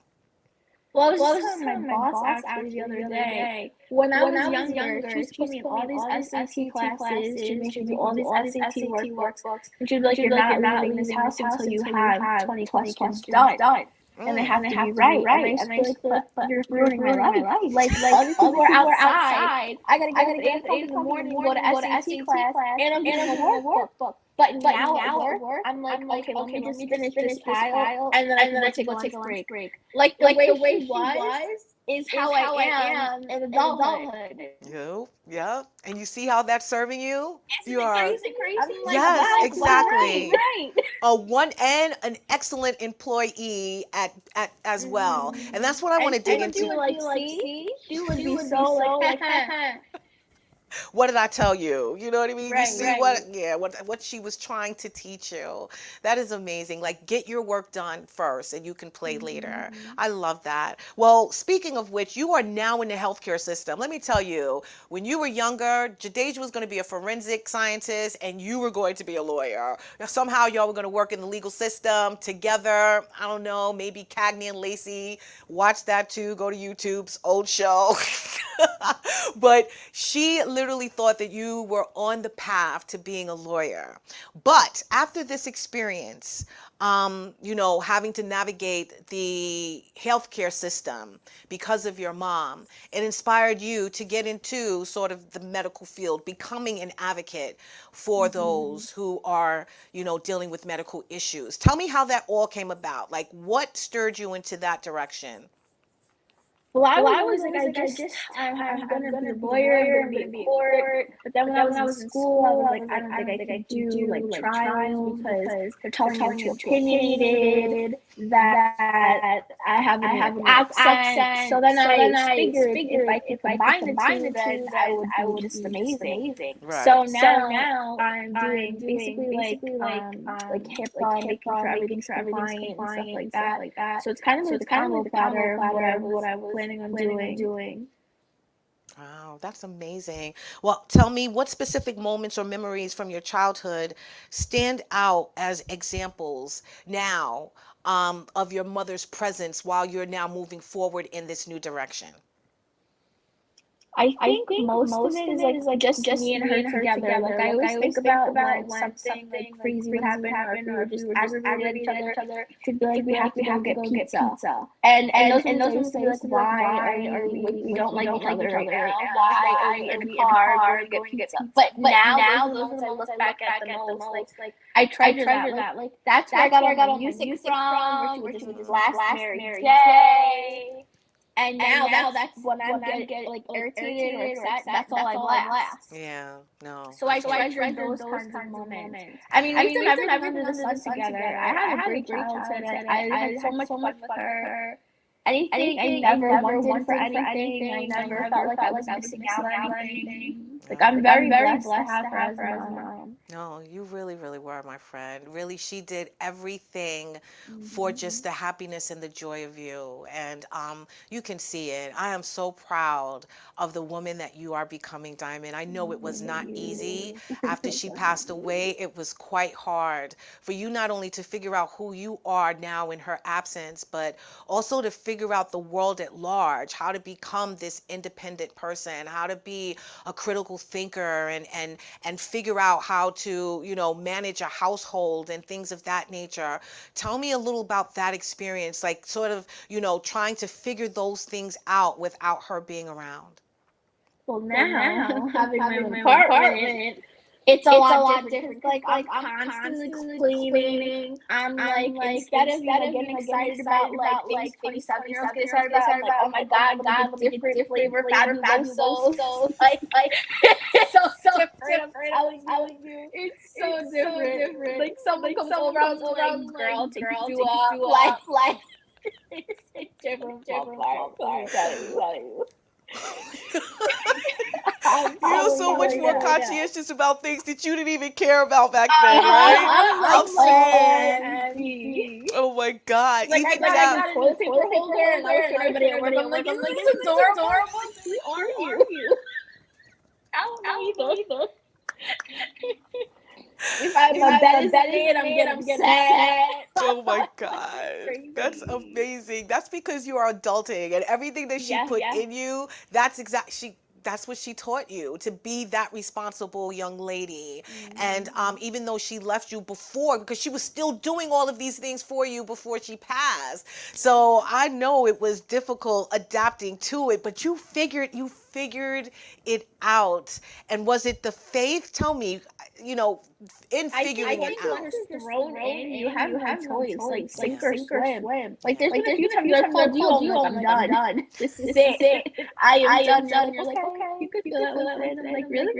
Speaker 3: Well, I was just telling my boss actually the other day, when I was younger, she used to put me in all these SAT classes. She'd make me do all these SAT workbooks. And she'd be like, you're not leaving this house until you have 20 questions done. And they have to be right. And I used to be like, but you're ruining my life. Like all these people are outside. I gotta get up at 8 o'clock in the morning, go to SAT class, and I'm doing a workbook. But now at work, I'm like, okay, let me just finish this pile, and then I can go take a lunch break. Like the way she was is how I am in adulthood.
Speaker 1: Yeah. And you see how that's serving you?
Speaker 3: Isn't it crazy? I'm like,
Speaker 1: Yes,
Speaker 3: wow,
Speaker 1: exactly.
Speaker 3: right.
Speaker 1: An excellent employee at as well. And that's what I want to dig
Speaker 3: And she
Speaker 1: into.
Speaker 3: would be like, see? She would be so like,
Speaker 1: What did I tell you? You know what I mean? You see
Speaker 3: right.
Speaker 1: what she was trying to teach you. That is amazing. Like, get your work done first and you can play later. I love that. Well, speaking of which, you are now in the healthcare system. Let me tell you, when you were younger, Jadeja was going to be a forensic scientist and you were going to be a lawyer. Somehow y'all were going to work in the legal system together. I don't know, maybe Cagney and Lacey. Watch that too. Go to YouTube's old show. But she literally thought that you were on the path to being a lawyer. But after this experience, having to navigate the healthcare system because of your mom, it inspired you to get into sort of the medical field, becoming an advocate for those who are, dealing with medical issues. Tell me how that all came about. Like, what stirred you into that direction?
Speaker 3: Well, I was always like, I'm gonna be a lawyer, I'm gonna be in court. But then when I was in school, I was like, I don't think I could do like trials because they're telling me I'm too opinionated, that I have an accent. So then I figured if I could combine the two, then I would be just amazing.
Speaker 1: Right.
Speaker 3: So now I'm doing basically like HIPAA, making sure everything's compliant and stuff like that. So it's kind of like the combo platter of what I was planning on doing.
Speaker 1: Wow, that's amazing. Well, tell me, what specific moments or memories from your childhood stand out as examples now, of your mother's presence while you're now moving forward in this new direction?
Speaker 3: I think most of it is like just me and her together. Like I always think about when something like crazy would happen, or if we were just aggravated at each other. She'd be like, we have to go get pizza. And those would say like, why are we don't like each other right now? Why are we in a car going to get pizza? But now those are the moments I look at the most. Like I treasure that. Like that's where I got all my music from. Where she would just blast Mary J. And now that's when I'm getting like irritated or upset. That's all I blast.
Speaker 1: Yeah, no.
Speaker 3: So I treasure those kinds of moments. I mean, we've done everything under the sun together. I had a great childhood. I had so much fun with her. Anything I never wanted for anything. I never felt like I was missing out on anything. Like I'm very blessed to have her as a mom.
Speaker 1: No, you really, really were, my friend. Really, she did everything for just the happiness and the joy of you. And you can see it. I am so proud of the woman that you are becoming, Diamond. I know it was not easy. After she passed away, it was quite hard for you not only to figure out who you are now in her absence, but also to figure out the world at large, how to become this independent person, how to be a critical thinker and figure out how to, manage a household and things of that nature. Tell me a little about that experience, like sort of, trying to figure those things out without her being around.
Speaker 3: Well, now having my own apartment, it's a lot different. Like I'm constantly cleaning. I'm like instead of getting excited about like things 27-year-olds get excited about, I'm like, oh my god, let me get different flavor fabuloso. Like it's so different. I'm telling you, it's so different. Like someone comes over, I'm like, girl, take you up, like. It's different from part. Let me tell you.
Speaker 1: You're
Speaker 3: I'm
Speaker 1: so much
Speaker 3: telling
Speaker 1: more
Speaker 3: you.
Speaker 1: conscientious about things that you didn't even care about back then, right?
Speaker 3: I'm like
Speaker 1: I'm saying,
Speaker 3: OMG.
Speaker 1: oh my God,
Speaker 3: Like
Speaker 1: even
Speaker 3: I got
Speaker 1: down.
Speaker 3: a new toilet paper holder and I was showing everybody at work. I'm like, isn't this adorable? Who are you? I don't know either. If my bed is made, I'm getting upset.
Speaker 1: Oh my
Speaker 3: It's
Speaker 1: God. That's
Speaker 3: crazy.
Speaker 1: amazing. That's because you are adulting and everything that she
Speaker 3: Yeah.
Speaker 1: put in you, that's what she taught you to be that responsible young lady. And even though she left you before, because she was still doing all of these things for you before she passed. So I know it was difficult adapting to it, but you figured it out. And was it the faith? Tell me, you know, in
Speaker 3: I think
Speaker 1: figuring it
Speaker 3: once
Speaker 1: out.
Speaker 3: you're just thrown in, you have no choice. Like sink or swim. Like
Speaker 1: Yeah.
Speaker 3: there's been a few times I've called you. I'm like, I'm done. This is it. I am done. You're like, okay, you could feel that way today. And I'm like, really?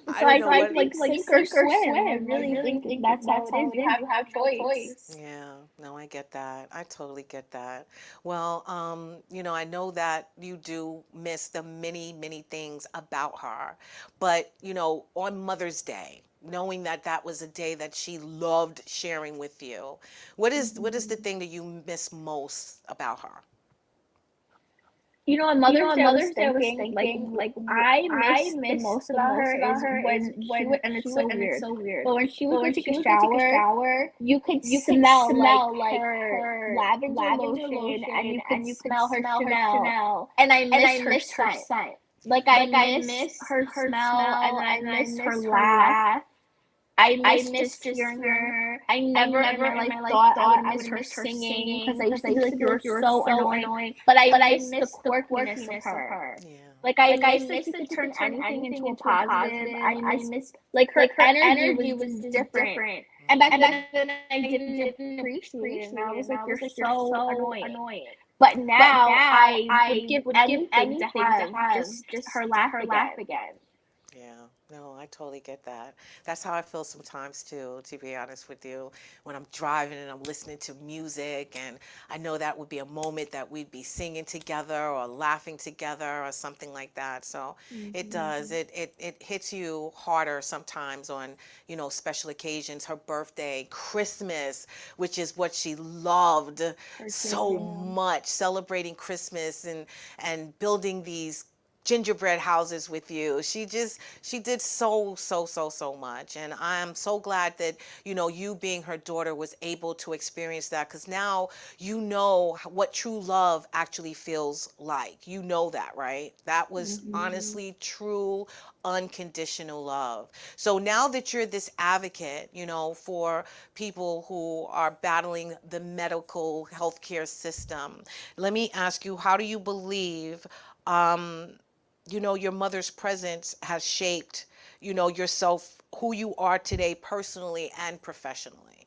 Speaker 1: I
Speaker 3: So
Speaker 1: don't
Speaker 3: I
Speaker 1: know
Speaker 3: think
Speaker 1: what.
Speaker 3: like sink or swim. I really think that's how it is. You have no choice.
Speaker 1: Yeah, no, I get that. I totally get that. Well, I know that you do miss the many, many things about her, but on Mother's Day, knowing that that was a day that she loved sharing with you, what is the thing that you miss most about her?
Speaker 3: On Mother's Day, I was thinking, like, I miss the most about her is when she would, and it's so weird, but when she would go take a shower, you could smell, like, her lavender lotion, and you could smell her Chanel, and I miss her scent. Like, I miss her smell, and then I miss her laugh. I miss just hearing her. I never in my life thought I would miss her singing because I used to be like, you're so annoying. But I miss the quirkiness of her.
Speaker 1: Yeah.
Speaker 3: Like I miss that she could turn anything into a positive. I miss like her energy was just different. And back then I didn't appreciate it. And I was like, you're so annoying. But now I would give anything to have just her laugh again.
Speaker 1: Yeah, no, I totally get that. That's how I feel sometimes too, to be honest with you, when I'm driving and I'm listening to music and I know that would be a moment that we'd be singing together or laughing together or something like that. So it does. It hits you harder sometimes on, special occasions, her birthday, Christmas, which is what she loved so much, celebrating Christmas and building these gingerbread houses with you. She did so much. And I'm so glad that, you being her daughter was able to experience that because now you know what true love actually feels like. You know that, right? That was honestly true unconditional love. So now that you're this advocate, for people who are battling the medical healthcare system, let me ask you, how do you believe um, your mother's presence has shaped, yourself, who you are today personally and professionally?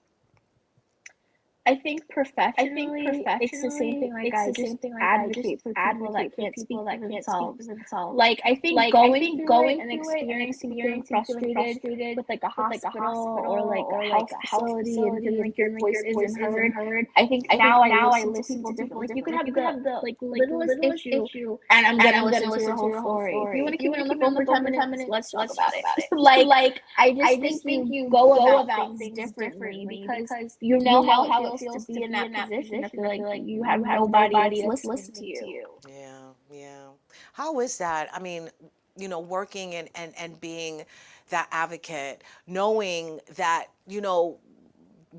Speaker 3: I think professionally, it's the same thing. Like I just advocate for people that can't speak for themselves. Like I think going through it and experiencing feeling frustrated with like a hospital or like a health facility and feeling like your voice isn't heard. I think now I listen to people differently. Like you could have the like littlest issue, and I'm gonna listen to your whole story. If you want to keep me on the phone for 10 minutes, let's talk about it. Like I just think you go about things differently because you know how it feels to be in that position. I feel like you have nobody that's listening to you.
Speaker 1: Yeah, yeah. How is that? I mean, working and being that advocate, knowing that,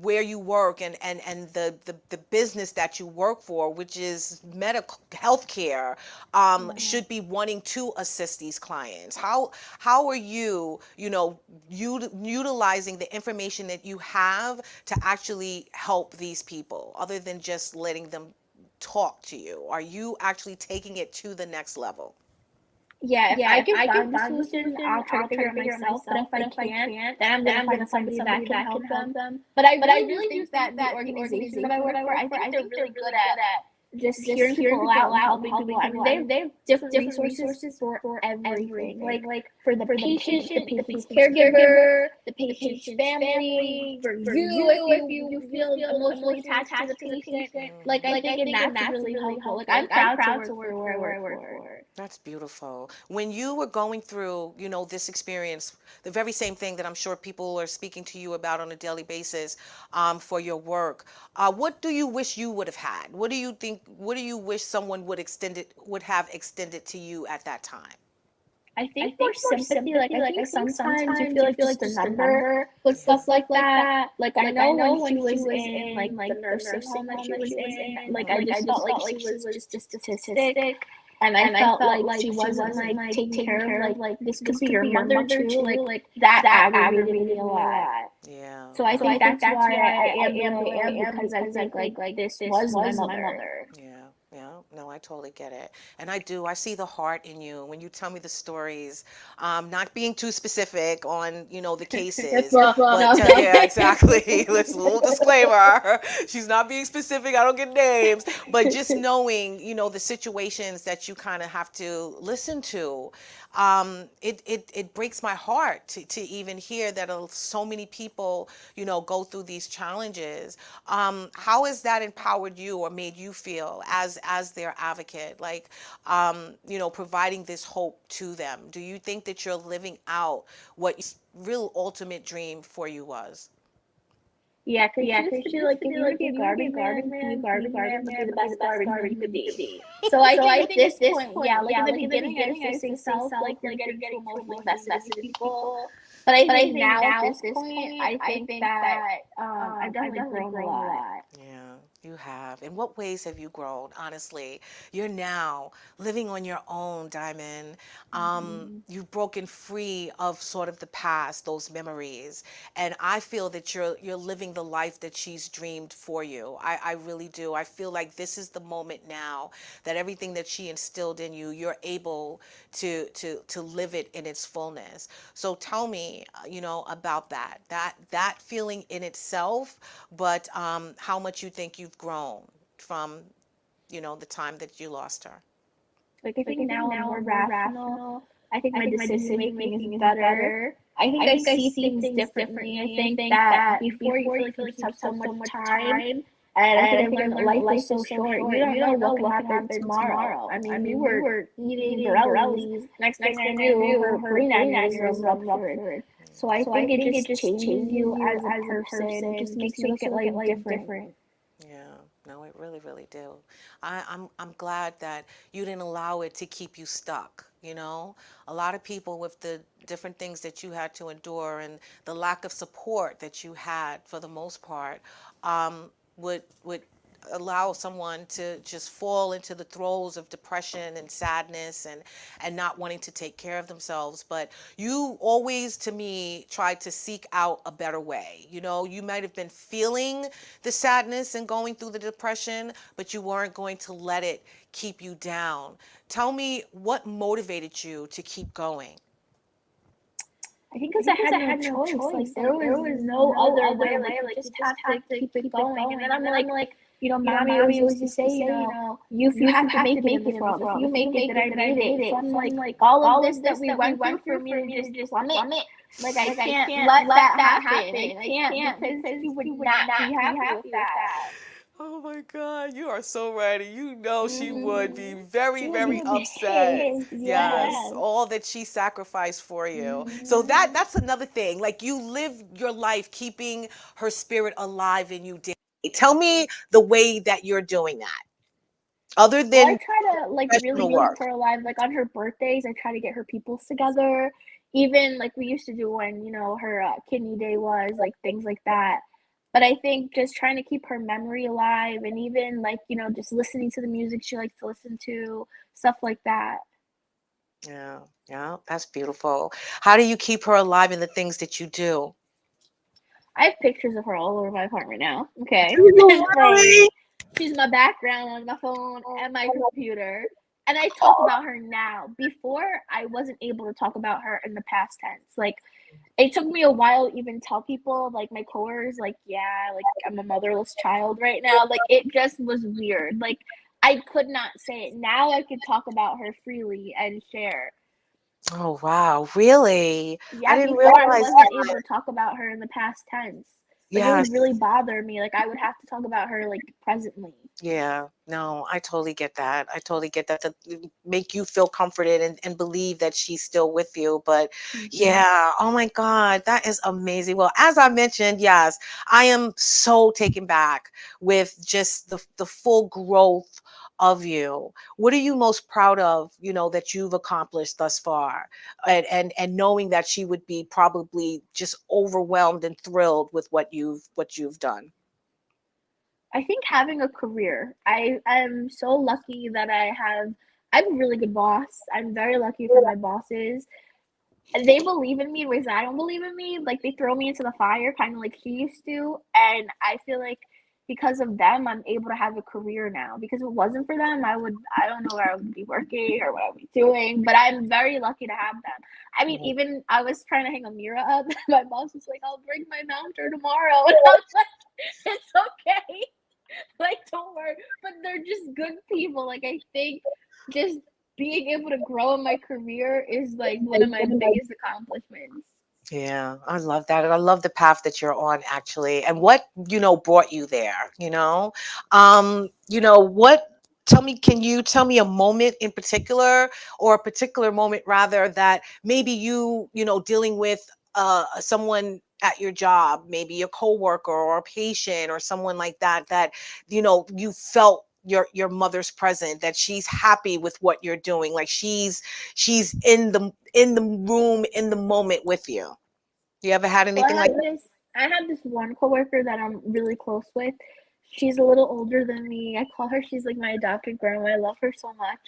Speaker 1: where you work and the business that you work for, which is medical healthcare, should be wanting to assist these clients. How are you, utilizing the information that you have to actually help these people, other than just letting them talk to you? Are you actually taking it to the next level?
Speaker 3: Yeah, if I can find the solution, I'll try to figure it myself. But if I can't, then I'm gonna find somebody that can help them. But I really do think that the organization that I work for, I think they're really good at just hearing people out and helping people. I mean, they have different resources for everything. Like for the patient, the patient's caregiver, the patient's family, for you if you feel emotionally attached to the patient. Like I think, and that's really helpful. Like I'm proud to work for where I work for.
Speaker 1: That's beautiful. When you were going through, this experience, the very same thing that I'm sure people are speaking to you about on a daily basis, for your work, what do you wish you would have had? What do you think? What do you wish someone would have extended to you at that time?
Speaker 3: I think more sympathy. Like I think sometimes you feel like just a number with stuff like that. Like I know when she was in like the nursing home that she was in, like I just felt like she was just a statistic. And I felt like she wasn't like taking care of like this could be your mother too. Like that aggravated me a lot.
Speaker 1: Yeah.
Speaker 3: So I think that's why I am the way I am, because I think like this was my mother.
Speaker 1: Yeah. Yeah, no, I totally get it. And I see the heart in you when you tell me the stories, not being too specific on, the cases,
Speaker 3: Well,
Speaker 1: but
Speaker 3: no.
Speaker 1: yeah, exactly. Let's little disclaimer. She's not being specific. I don't get names, but just knowing, the situations that you kind of have to listen to. It breaks my heart to even hear that so many people, go through these challenges. How has that empowered you or made you feel as their advocate, like, providing this hope to them? Do you think that you're living out what your real ultimate dream for you was?
Speaker 3: Yeah, because she like, if you would be a garbage man, be a garbage man, but be the best garbage man you could be. So I think at this point, yeah, like in the beginning, I used to say self, like you're getting too emotionally invested in these people. But I think now at this point, I think that I've definitely grown a lot.
Speaker 1: Yeah, you have. In what ways have you grown? Honestly, you're now living on your own, Diamond. You've broken free of sort of the past, those memories, and I feel that you're living the life that she's dreamed for you. I really do. I feel like this is the moment now that everything that she instilled in you, you're able to live it in its fullness. So tell me, about that feeling in itself, but how much you think you've grown from, the time that you lost her.
Speaker 3: Like I think now I'm more rational. I think my decision making is better. I think I see things differently. I think that before you feel like you just have so much time, and I think I learned life is so short. You don't know what can happen tomorrow. I mean, we were eating Borelli's. Next thing I knew, we were 49 years ruptured. So I think it just changes you as a person. It just makes you look at life different.
Speaker 1: Yeah, no, it really, really do. I'm glad that you didn't allow it to keep you stuck. A lot of people with the different things that you had to endure and the lack of support that you had for the most part, would allow someone to just fall into the throes of depression and sadness and not wanting to take care of themselves. But you always, to me, tried to seek out a better way. You might have been feeling the sadness and going through the depression, but you weren't going to let it keep you down. Tell me what motivated you to keep going.
Speaker 3: I think because I had no choice. Like there was no other way. Like you just have to keep it going. And then I'm like, mommy always used to say, you have to make it in this world. If you make it, then I made it. So I'm like, all of this that we went through for me to just plummet. Like I can't let that happen. I can't because he would not be happy with that.
Speaker 1: Oh my God, you are so ready. She would be very, very upset. Yes, all that she sacrificed for you. So that's another thing. Like you live your life keeping her spirit alive in you daily. Tell me the way that you're doing that, other
Speaker 3: Well, I
Speaker 1: than
Speaker 3: try to like really
Speaker 1: professional
Speaker 3: keep
Speaker 1: work.
Speaker 3: her alive. Like on her birthdays, I try to get her peoples together. Even like we used to do when her kidney day was, like things like that. But I think just trying to keep her memory alive, and even like just listening to the music she likes to listen to, stuff like that.
Speaker 1: Yeah, yeah, that's beautiful. How do you keep her alive in the things that you do?
Speaker 3: I have pictures of her all over my apartment now. Okay,
Speaker 1: Really?
Speaker 3: she's my background on my phone and my computer. And I talk about her now. Before, I wasn't able to talk about her in the past tense. Like, it took me a while to even tell people, like my coworkers, like, yeah, like I'm a motherless child right now. Like, it just was weird. Like, I could not say it. Now I could talk about her freely and share.
Speaker 1: Oh, wow. Really? I
Speaker 3: Yeah,
Speaker 1: didn't
Speaker 3: before I
Speaker 1: realize
Speaker 3: wasn't able
Speaker 1: that.
Speaker 3: to talk about her in the past tense. Like, it
Speaker 1: Yes.
Speaker 3: would really bother me. Like, I would have to talk about her, like, presently.
Speaker 1: Yeah, no, I totally get that. I totally get that to make you feel comforted and believe that she's still with you. But
Speaker 3: Hmm.
Speaker 1: yeah, oh my God, that is amazing. Well, as I mentioned, yes, I am so taken back with just the full growth of you. What are you most proud of, that you've accomplished thus far? And knowing that she would be probably just overwhelmed and thrilled with what you've done.
Speaker 3: I think having a career. I am so lucky that I have a really good boss. I'm very lucky for my bosses. They believe in me in ways that I don't believe in me. Like, they throw me into the fire, kind of like she used to. And I feel like because of them, I'm able to have a career now. Because if it wasn't for them, I don't know where I would be working or what I would be doing. But I'm very lucky to have them. I mean, even I was trying to hang a mirror up. My boss was like, "I'll bring my mounter tomorrow," and I was like, "It's okay." Like, don't worry. But they're just good people. Like, I think just being able to grow in my career is like one of my biggest accomplishments.
Speaker 1: Yeah, I love that. And I love the path that you're on actually. And what, brought you there? What can you tell me a moment in particular or a particular moment rather that maybe dealing with someone at your job, maybe a coworker or a patient or someone like that you felt your mother's present, that she's happy with what you're doing, like she's in the room in the moment with you. You ever had
Speaker 3: Well,
Speaker 1: anything like that?
Speaker 3: I have this one coworker that I'm really close with. She's a little older than me. I call her, she's like my adopted grandma. I love her so much.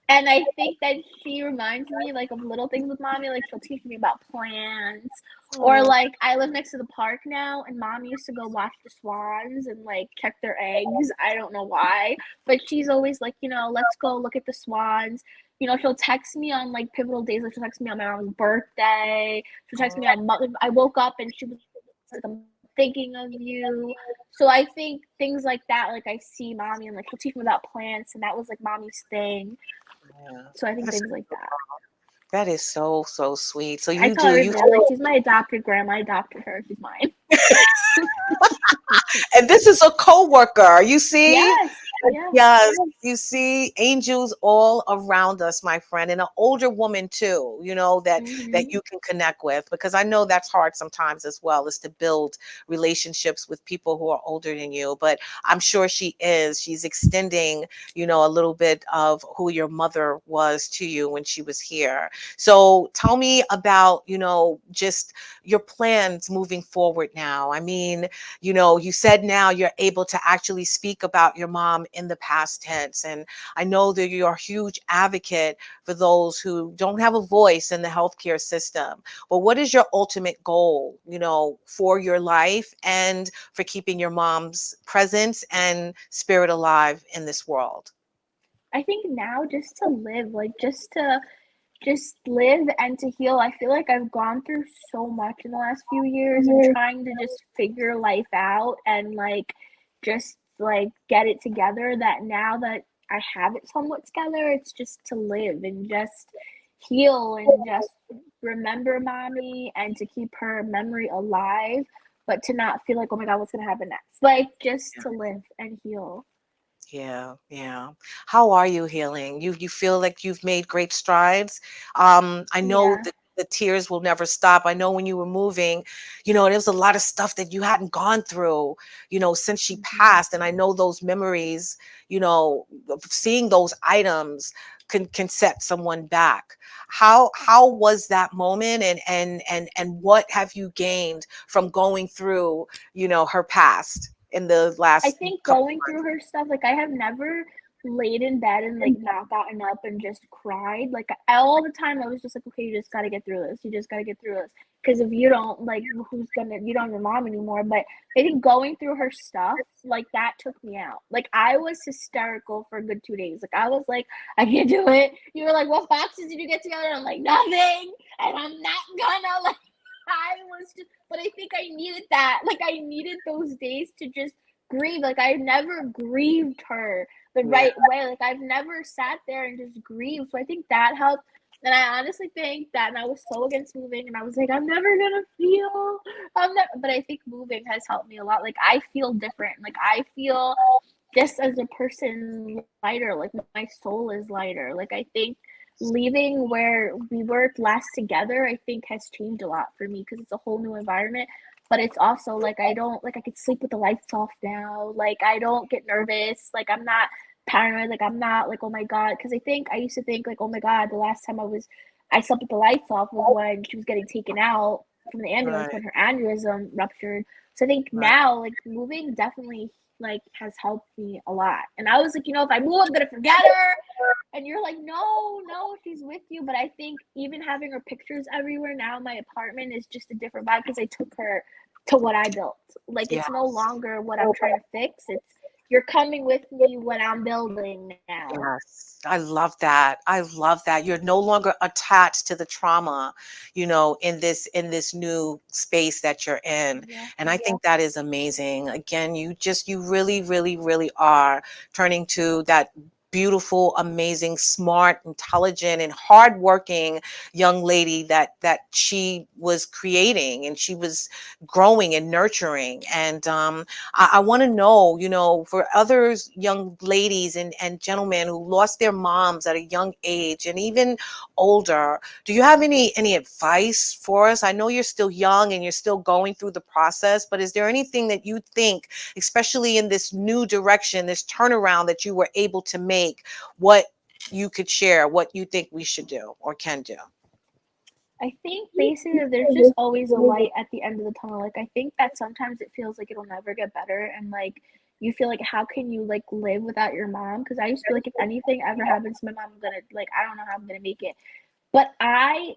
Speaker 3: And I think that she reminds me like of little things with mommy. Like, she'll teach me about plants. Or
Speaker 1: Oh,
Speaker 3: like, I live next to the park now, and mom used to go watch the swans and like check their eggs. I don't know why, but she's always like, let's go look at the swans. She'll text me on like pivotal days. Like, she'll text me on my mom's birthday. She'll text me on I woke up and she was like, "I'm thinking of you." So I think things like that, like, I see mommy and like she'll teach me about plants, and that was like mommy's thing.
Speaker 1: yeah.
Speaker 3: So I think
Speaker 1: That's
Speaker 3: things like that.
Speaker 1: that is so so sweet. So
Speaker 3: I
Speaker 1: you
Speaker 3: tell
Speaker 1: do you
Speaker 3: everybody, like, she's my adopted grandma. I adopted her. She's mine.
Speaker 1: and this is a coworker. You see?
Speaker 3: Yes. Yes.
Speaker 1: Yes, you see angels all around us, my friend, and an older woman too, that
Speaker 3: Hmm.
Speaker 1: you can connect with, because I know that's hard sometimes as well, is to build relationships with people who are older than you. But I'm sure she's extending, a little bit of who your mother was to you when she was here. So tell me about, just your plans moving forward now. I mean, you said now you're able to actually speak about your mom in the past tense. And I know that you're a huge advocate for those who don't have a voice in the healthcare system. But what is your ultimate goal, for your life and for keeping your mom's presence and spirit alive in this world?
Speaker 3: I think now just to live, like, just live and to heal. I feel like I've gone through so much in the last few years and trying to just figure life out and like just like get it together, that now that I have it somewhat together, it's just to live and just heal and just remember mommy and to keep her memory alive, but to not feel like, oh my God, what's gonna happen next? Like, just to live and heal.
Speaker 1: Yeah, yeah. How are you healing? You feel like you've made great strides. I know
Speaker 3: Yeah.
Speaker 1: that the tears will never stop. I know when you were moving, there was a lot of stuff that you hadn't gone through, since she
Speaker 3: Hmm.
Speaker 1: passed. And I know those memories, of seeing those items can set someone back. How was that moment, and what have you gained from going through, her past in the
Speaker 3: I
Speaker 1: last
Speaker 3: think
Speaker 1: couple
Speaker 3: going through
Speaker 1: months?
Speaker 3: her stuff, like, I have never laid in bed and like not gotten up and just cried. Like, all the time I was just like, okay, you just gotta get through this. You just gotta get through this. Because if you don't, like, you don't have your mom anymore. But I think going through her stuff, like, that took me out. Like, I was hysterical for a good 2 days. Like, I was like, I can't do it. You were like, what boxes did you get together? I'm like, nothing. And I'm not gonna, like, I was just, but I think I needed that. Like, I needed those days to just grieve. Like I never grieved her the
Speaker 1: Yeah.
Speaker 3: right way. Like I've never sat there and just grieved. So I think that helped. And I honestly think that, and I was so against moving, and I was like, I'm never gonna feel, I'm not. But I think moving has helped me a lot. Like I feel different. Like I feel just as a person lighter. Like my soul is lighter. Like I think leaving where we were last together, I think has changed a lot for me because it's a whole new environment. But it's also like I don't like I could sleep with the lights off now. Like I don't get nervous. Like I'm not paranoid. Like I'm not like, oh my god. Because I used to think like, oh my god, the last time I slept with the lights off was when she was getting taken out from the ambulance
Speaker 1: Right.
Speaker 3: when her aneurysm ruptured. So I think
Speaker 1: Right.
Speaker 3: now like moving definitely like has helped me a lot. And I was like, if I move, I'm gonna forget her. And you're like, no, no, she's with you. But I think even having her pictures everywhere now in my apartment is just a different vibe because I took her to what I built. Like it's no
Speaker 1: Yes.
Speaker 3: longer what I'm trying to fix. It's you're coming with me when I'm building now.
Speaker 1: Yes, I love that. I love that. You're no longer attached to the trauma, in this new space that you're in. And I
Speaker 3: Exactly.
Speaker 1: think that is amazing. Again, you really, really, really are turning to that beautiful, amazing, smart, intelligent, and hardworking young lady that she was creating and she was growing and nurturing. And I want to know, for others, young ladies and gentlemen who lost their moms at a young age and even older, do you have any advice for us? I know you're still young and you're still going through the process, but is there anything that you think, especially in this new direction, this turnaround that you were able to make, what you could share, what you think we should do or can do?
Speaker 3: I think basically there's just always a light at the end of the tunnel. Like I think that sometimes it feels like it'll never get better and like you feel like how can you like live without your mom? Because I used to be like if anything ever happens to my mom, I'm gonna like I don't know how I'm gonna make it. But I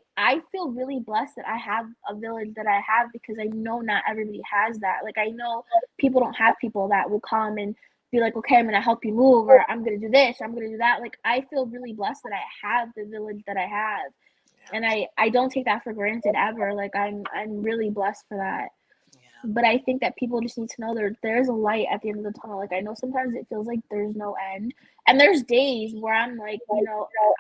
Speaker 3: feel really blessed that I have a village that I have because I know not everybody has that. Like I know people don't have people that will come and be like, okay, I'm gonna help you move or I'm gonna do this, or I'm gonna do that. Like I feel really blessed that I have the village that I have. And I don't take that for granted ever. Like I'm really blessed for that.
Speaker 1: Yeah.
Speaker 3: But I think that people just need to know there's a light at the end of the tunnel. Like I know sometimes it feels like there's no end. And there's days where I'm like,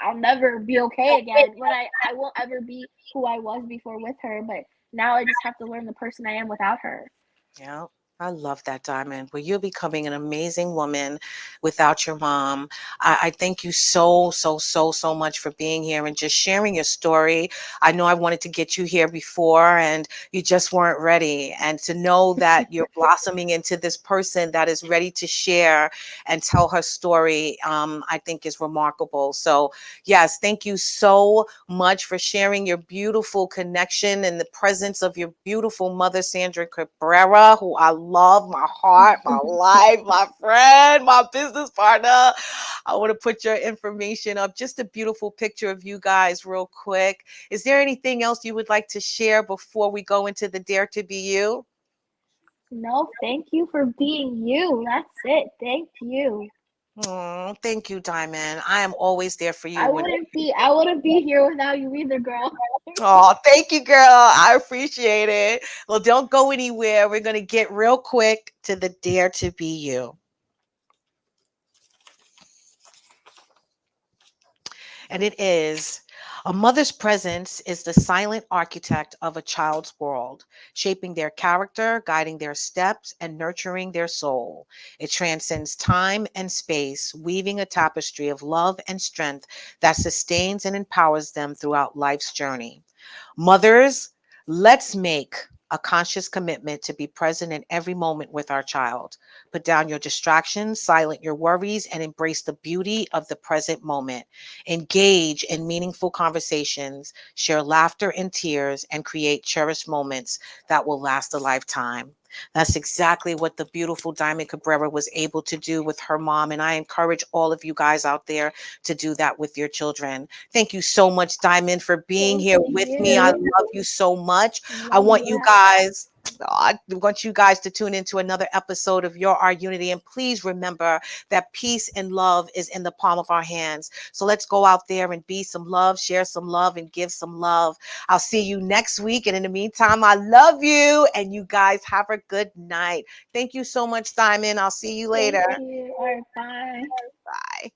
Speaker 3: I'll never be okay again. When I won't ever be who I was before with her. But now I just have to learn the person I am without her.
Speaker 1: Yeah, I love that, Diamond. Well, you're becoming an amazing woman without your mom. I thank you so, so, so, so much for being here and just sharing your story. I know I wanted to get you here before and you just weren't ready. And to know that you're blossoming into this person that is ready to share and tell her story, I think is remarkable. So, yes, thank you so much for sharing your beautiful connection and the presence of your beautiful mother, Sandra Cabrera, who I love, my heart, my life, my friend, my business partner. I want to put your information up, just a beautiful picture of you guys, real quick. Is there anything else you would like to share before we go into the Dare to Be You?
Speaker 3: No, thank you for being you. That's it. Thank you.
Speaker 1: Oh, thank you, Diamond. I am always there for you
Speaker 3: I
Speaker 1: when.
Speaker 3: wouldn't be I wouldn't be here without you either, girl.
Speaker 1: Oh, thank you, girl. I appreciate it. Well, don't go anywhere. We're going to get real quick to the Dare to Be You. And it is: a mother's presence is the silent architect of a child's world, shaping their character, guiding their steps, and nurturing their soul. It transcends time and space, weaving a tapestry of love and strength that sustains and empowers them throughout life's journey. Mothers, let's make a conscious commitment to be present in every moment with our child. Put down your distractions, silence your worries, and embrace the beauty of the present moment. Engage in meaningful conversations, share laughter and tears, and create cherished moments that will last a lifetime. That's exactly what the beautiful Diamond Cabrera was able to do with her mom. And I encourage all of you guys out there to do that with your children. Thank you so much, Diamond, for being
Speaker 3: Thank
Speaker 1: here with me. I
Speaker 3: you.
Speaker 1: love you so much. I
Speaker 3: Love
Speaker 1: want you
Speaker 3: you.
Speaker 1: guys I want you guys to tune into another episode of Your Our Unity. And please remember that peace and love is in the palm of our hands. So let's go out there and be some love, share some love, and give some love. I'll see you next week. And in the meantime, I love you. And you guys have a good night. Thank you so much, Diamond. I'll see you later.
Speaker 3: Thank you. All right, bye.
Speaker 1: Bye.